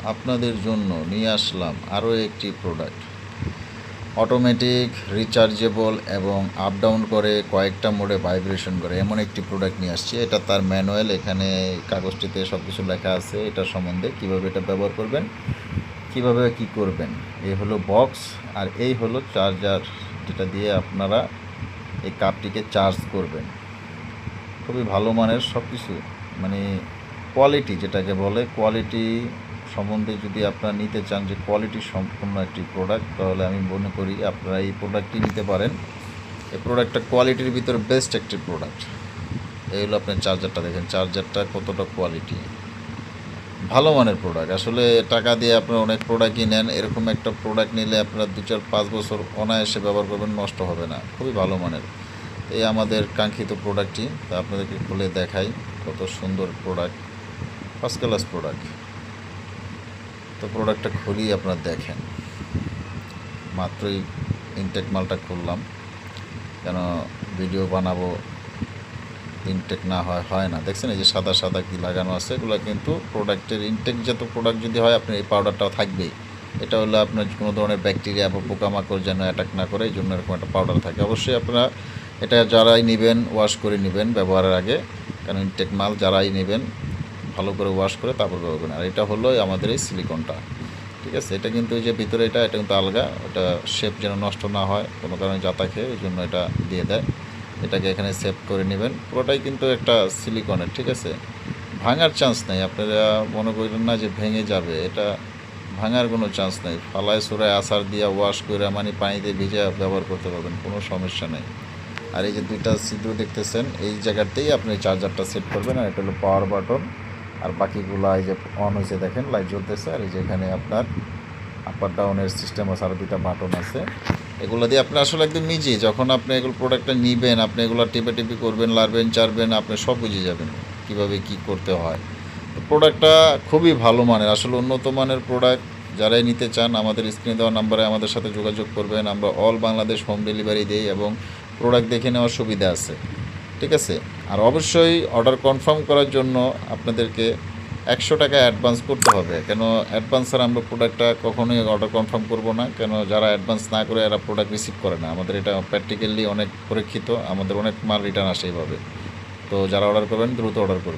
আপনাদের জন্য নিয়ে আসলাম আরও একটি প্রোডাক্ট। অটোমেটিক রিচার্জেবল এবং আপ ডাউন করে কয়েকটা মোডে ভাইব্রেশন করে এমন একটি প্রোডাক্ট নিয়ে আসছি। এটা তার ম্যানুয়াল, এখানে কাগজটিতে সব কিছু লেখা আছে এটা সম্বন্ধে, কীভাবে এটা ব্যবহার করবেন, কীভাবে কি করবেন। এই হলো বক্স, আর এই হলো চার্জার, যেটা দিয়ে আপনারা এই কাপটিকে চার্জ করবেন। খুবই ভালো মানের সব কিছু, মানে কোয়ালিটি যেটাকে বলে, কোয়ালিটি সম্বন্ধে যদি আপনারা নিতে চান যে কোয়ালিটি সম্পূর্ণ একটি প্রোডাক্ট, তাহলে আমি মনে করি আপনারা এই প্রোডাক্টটি নিতে পারেন। এই প্রোডাক্টটা কোয়ালিটির ভিতরে বেস্ট একটি প্রোডাক্ট। এই হলো আপনার চার্জারটা, দেখেন চার্জারটা কতটা কোয়ালিটি, ভালো মানের প্রোডাক্ট। আসলে টাকা দিয়ে আপনারা অনেক প্রোডাক্টই নেন, এরকম একটা প্রোডাক্ট নিলে আপনারা 2-4-5 বছর অনায়াসে ব্যবহার করবেন, নষ্ট হবে না, খুবই ভালো মানের। এই আমাদের কাঙ্ক্ষিত প্রোডাক্টটি, তা আপনাদেরকে খুলে দেখাই। কত সুন্দর প্রোডাক্ট, ফার্স্ট ক্লাস প্রোডাক্ট। তো প্রোডাক্টটা খুলি আপনারা দেখেন। মাত্রই ইনটেক মালটা খুললাম, কেন ভিডিও বানাবো, ইনটেক না হয় না। দেখছেন এই যে সাদা সাদা কি লাগানো আছে, এগুলো কিন্তু প্রোডাক্টের ইনটেক জাত প্রোডাক্ট যদি হয় আপনার এই পাউডারটাও থাকবেই। এটা হলো আপনার কোনো ধরনের ব্যাকটেরিয়া বা পোকামাকড় যেন অ্যাটাক না করে, এই জন্য এরকম একটা পাউডার থাকে। অবশ্যই আপনারা এটা যারাই নেবেন ওয়াশ করে নেবেন ব্যবহারের আগে, কারণ ইনটেক মাল যারাই নেবেন ভালো করে ওয়াশ করে তারপর ব্যবহার করবেন। আর এটা হলো আমাদের এই সিলিকনটা, ঠিক আছে। এটা কিন্তু এই যে ভিতরে এটা কিন্তু আলগা, ওটা শেপ যেন নষ্ট না হয় কোনো কারণে জাতা খেয়ে, এই জন্য এটা দিয়ে দেয়। এটাকে এখানে সেভ করে নেবেন। পুরোটাই কিন্তু একটা সিলিকনের, ঠিক আছে, ভাঙার চান্স নেই। আপনারা মনে করেন না যে ভেঙে যাবে, এটা ভাঙার কোনো চান্স নেই। ফালায় সুরায় আসার দিয়ে ওয়াশ করে মানে পানিতে ভিজে ব্যবহার করতে পারবেন, কোনো সমস্যা নেই। আর এই যে দুইটা ছিদ্র দেখতেছেন, এই জায়গাতেই আপনি চার্জারটা সেট করবেন। আর এটা হলো পাওয়ার বাটন, আর বাকিগুলো এই যে অন হয়েছে দেখেন, লাইট জ্বলতেছে। আর এই যে এখানে আপনার আপার ডাউনের সিস্টেম আছে, আরও দুইটা বাটন আছে। এগুলো দিয়ে আপনি আসলে একদম নিজেই যখন আপনি এগুলো প্রোডাক্টটা নেবেন, আপনি এগুলো টিপি করবেন, লাড়বেন চাড়বেন, আপনি সব বুঝে যাবেন কীভাবে কি করতে হয়। তো প্রোডাক্টটা খুবই ভালো মানের, আসলে উন্নত মানের প্রোডাক্ট। যারাই নিতে চান আমাদের স্ক্রিনে দেওয়া নাম্বারে আমাদের সাথে যোগাযোগ করবেন। আমরা অল বাংলাদেশ হোম ডেলিভারি দিই এবং প্রোডাক্ট দেখে নেওয়ার সুবিধা আছে, ঠিক আছে। আর অবশ্যই অর্ডার কনফার্ম করার জন্য আপনাদেরকে 100 টাকা অ্যাডভান্স করতে হবে। কেন অ্যাডভান্স ছাড়া আমরা প্রোডাক্টটা কখনোই অর্ডার কনফার্ম করব না, কেন যারা অ্যাডভান্স না করে এরা প্রোডাক্ট রিসিভ করে না। আমাদের এটা প্র্যাকটিক্যালি অনেক পরীক্ষিত, আমাদের অনেক মাল রিটার্ন আসে এইভাবে। তো যারা অর্ডার করবেন দ্রুত অর্ডার করবেন।